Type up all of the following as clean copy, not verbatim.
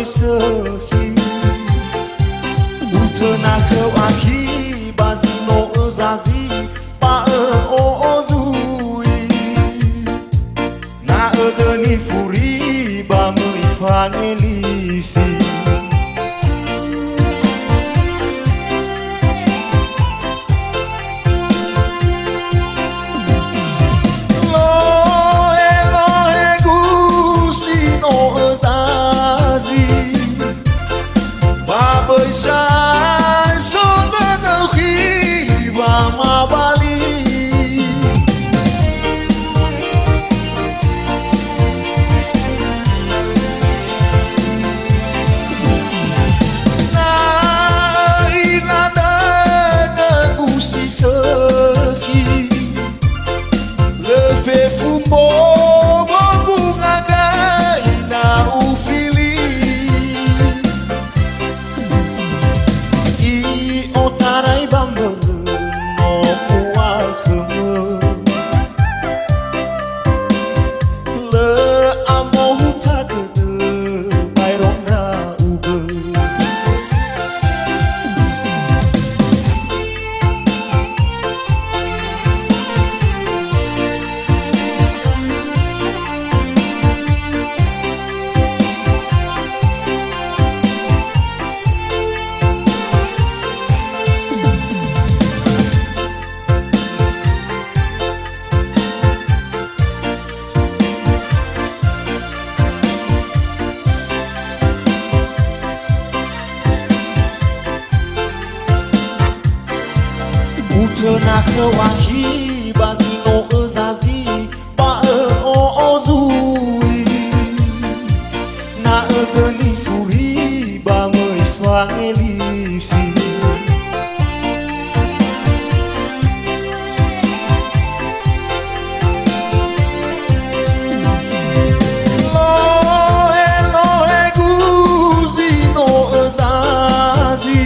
Sehi utana kau aki bazino zazi pa ozui na edeni furi ba mui fangelifi Sai sona đâu khi và mà bali na ilada da usi seki le fe fumbo bunga gai na ufili otarai bambel no uakhmu le amohu tagde bayrona ube utana kawaki bazino zazi pa ozui na edeni furi ba mui fangelifi lohe guzino zazi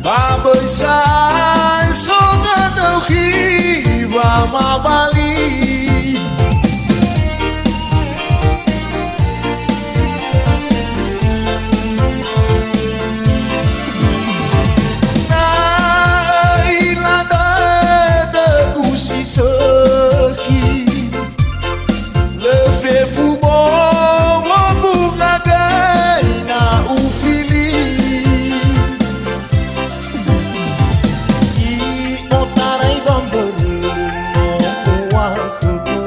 ba sai sona đâu khi và mà bali na ilada da usi seki le fe fubo bunga gai na ufili otarai bambel no uakhmu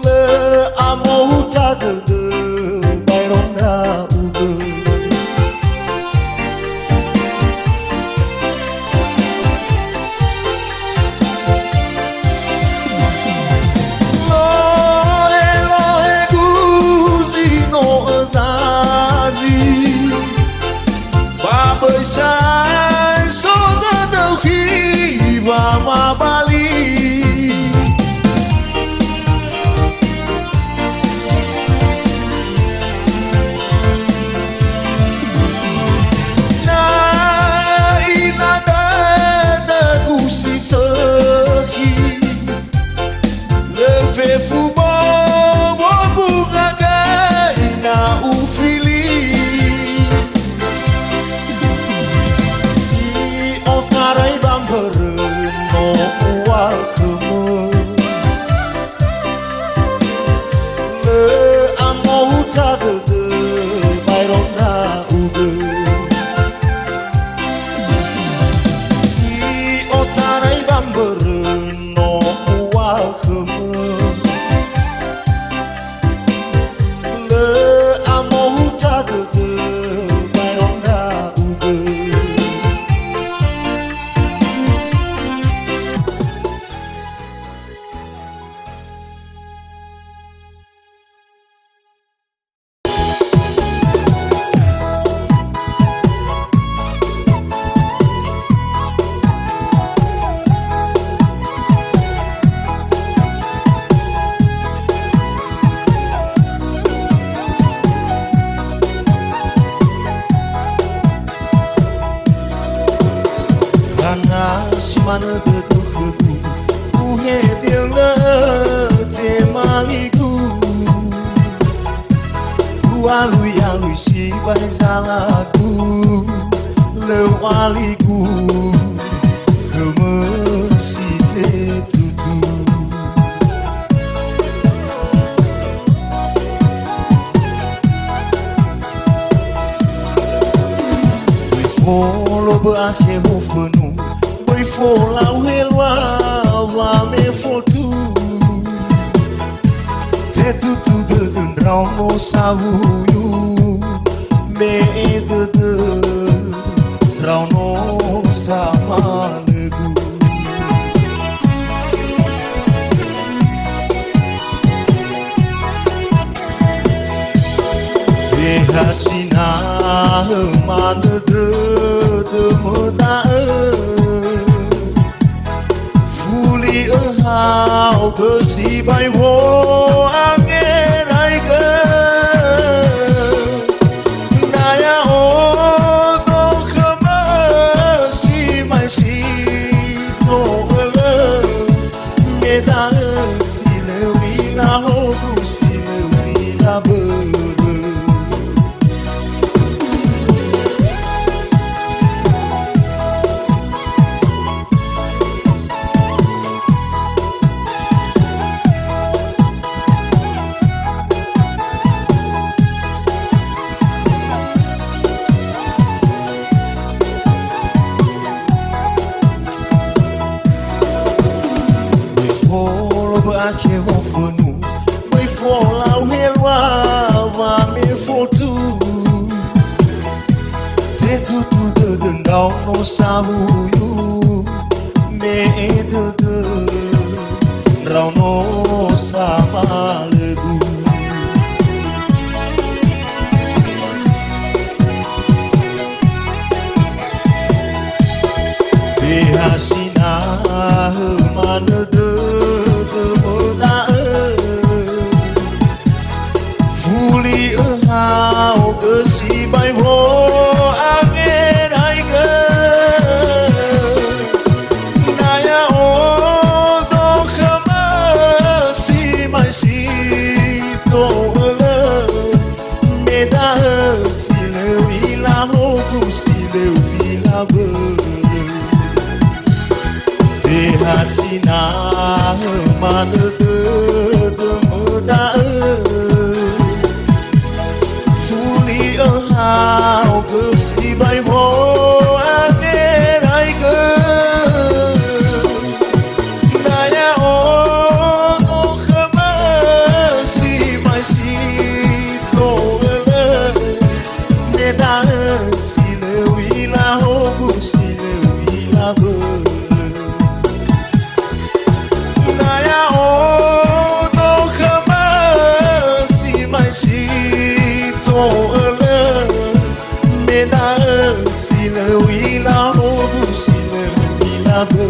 le amohu tagde bayrona ube lohe guzino zazi ba sai sona đâu khi và mà bali na ilada da usi seki le fe fubo bunga gai na ufili otarai bambel no uakhmu le amohu tagde bayrona ube otarai bambel no uakhmu le amohu tagde bayrona ube na ilada da usi seki le fe fubo bunga gai na ufili otarai bambel no uakhmu le amohu tagde bayrona ube otarai bambel no uakhmu le amohu tagde bayrona ube. de tuku Uhe dia le te mangiku Alui alui si bai salaku Lewaliku Kemesi te tutu Lo berakhir hofenu Boi fo lau helwa Wa me fotu Te tutu de dun rau no sahuyu Me de rau no sama legu Te hasina mana de muda Fuli hao ke si bai wo angerai ke Naya o do kama si mai si to ele Meda si lewi la ho si lewi la be Berakhir hofenu Boi fo lau helwa Wa me fotu Te tutu de dendau no sahuyu Me de rau no sama legu Te hasina mana de Fuli hao ke si bai wo angerai ke Naya o do kama si mai si to ele Meda si lewi la ho si lewi la be Te hasina mana de muda Fuli hao ke si bai wo angerai ke Naya o do kama si mai si to ele Meda si lewi la ho si lewi la be Si lewi la ho si lewi la be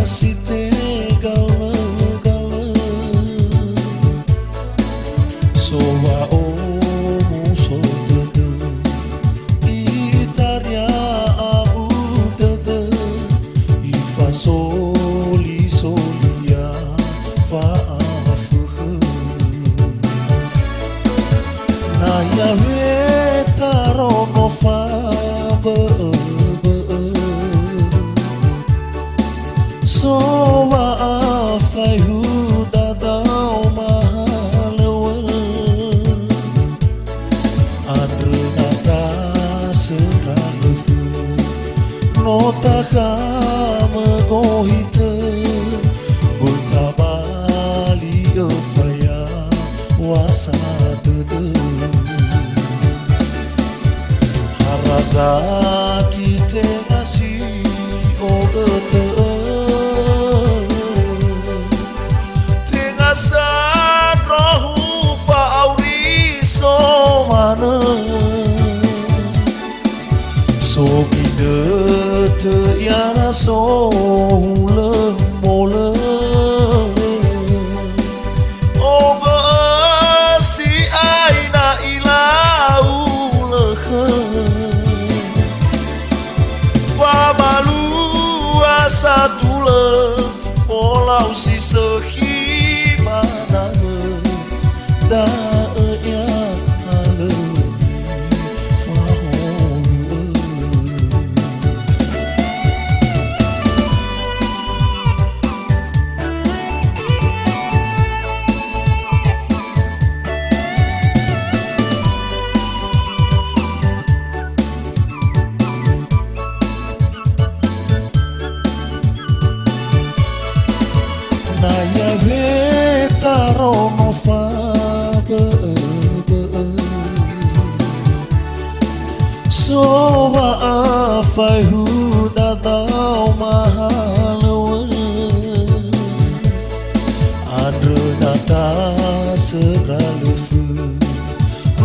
si te gala so wa o mu so de itaria abu de ifa soli solia fa afu na ya vetaro no fa so wa fai hu da dau mahalawa andre nata seralu no takama gohite butabali faya wasa de haraza kite nasi ogete sadrohu fa'auri somana so bidete yana so le mole oga si aina ilau lekhe fa malu asatule folau si sehi da ya halu fa na ya vetaro no fa so wa fai hu da dau mahalawa andre nata seralu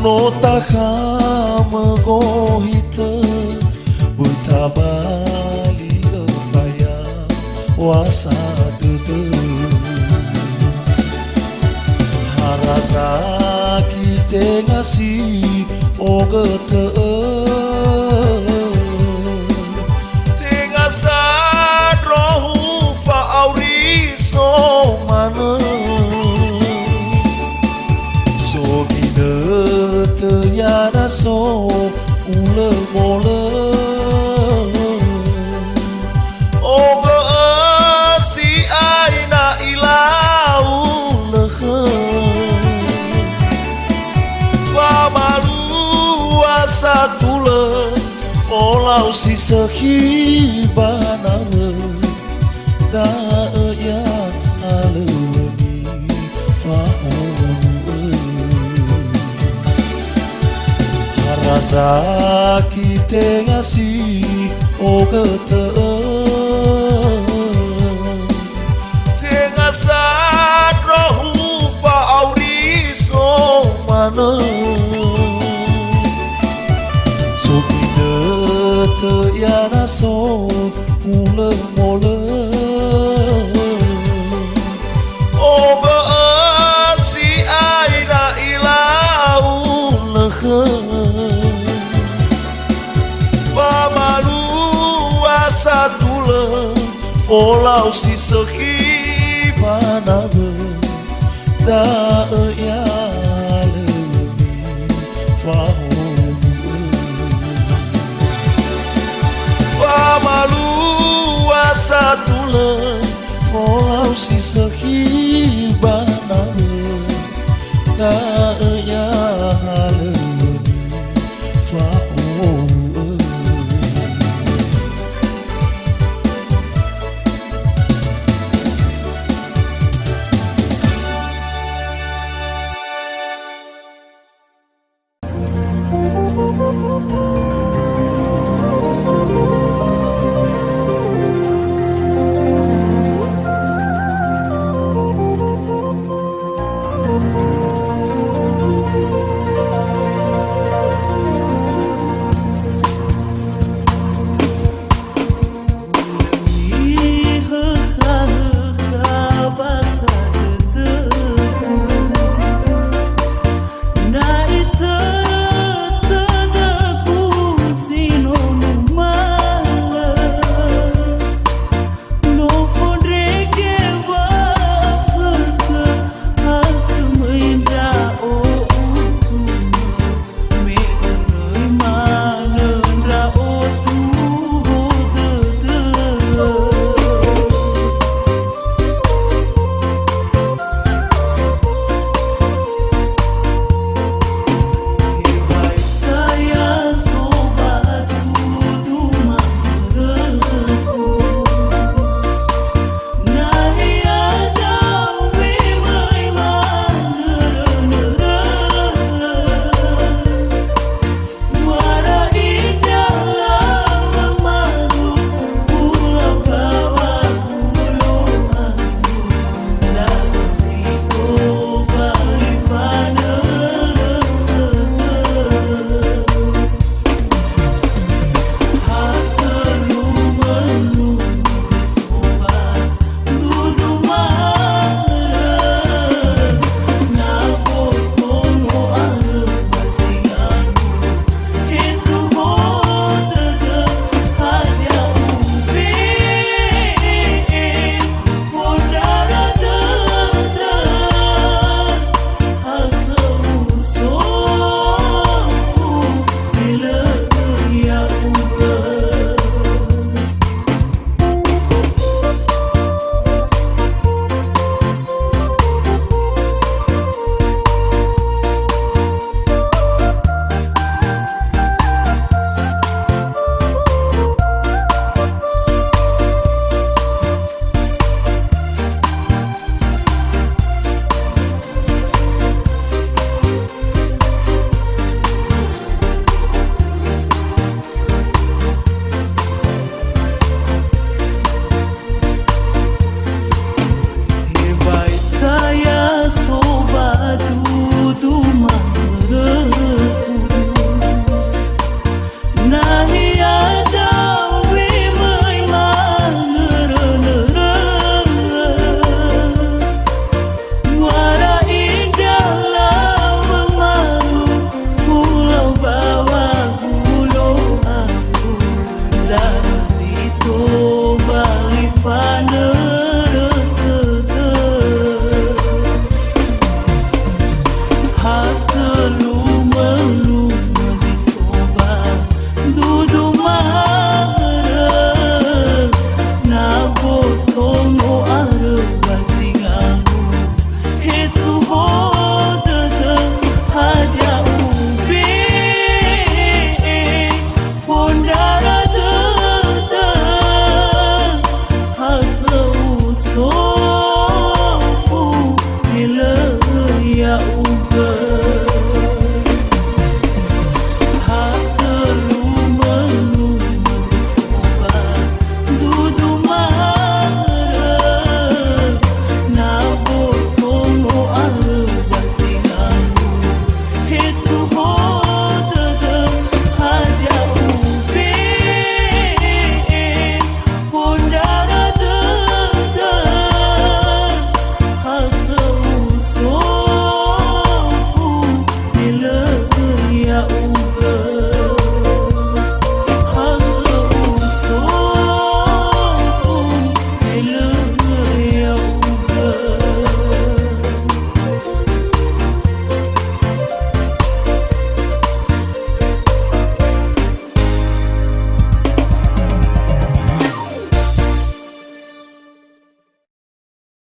no takama gohite butabali faya wasa de haraza kite ngasi ogete tenga sadrohu fa'auri somana so gidete yana so ule mole oga si aina ilau lekhe satule olau si sekhi banawe da ya aluni fa haraza kite ngasi ogete tenga sadrohu fa auri somana so bidete yana so ule mole oga si aina ilau lekhe fa malu asatule folau si sekhi manabe da ya lewi fa malu asatule folau si sekhi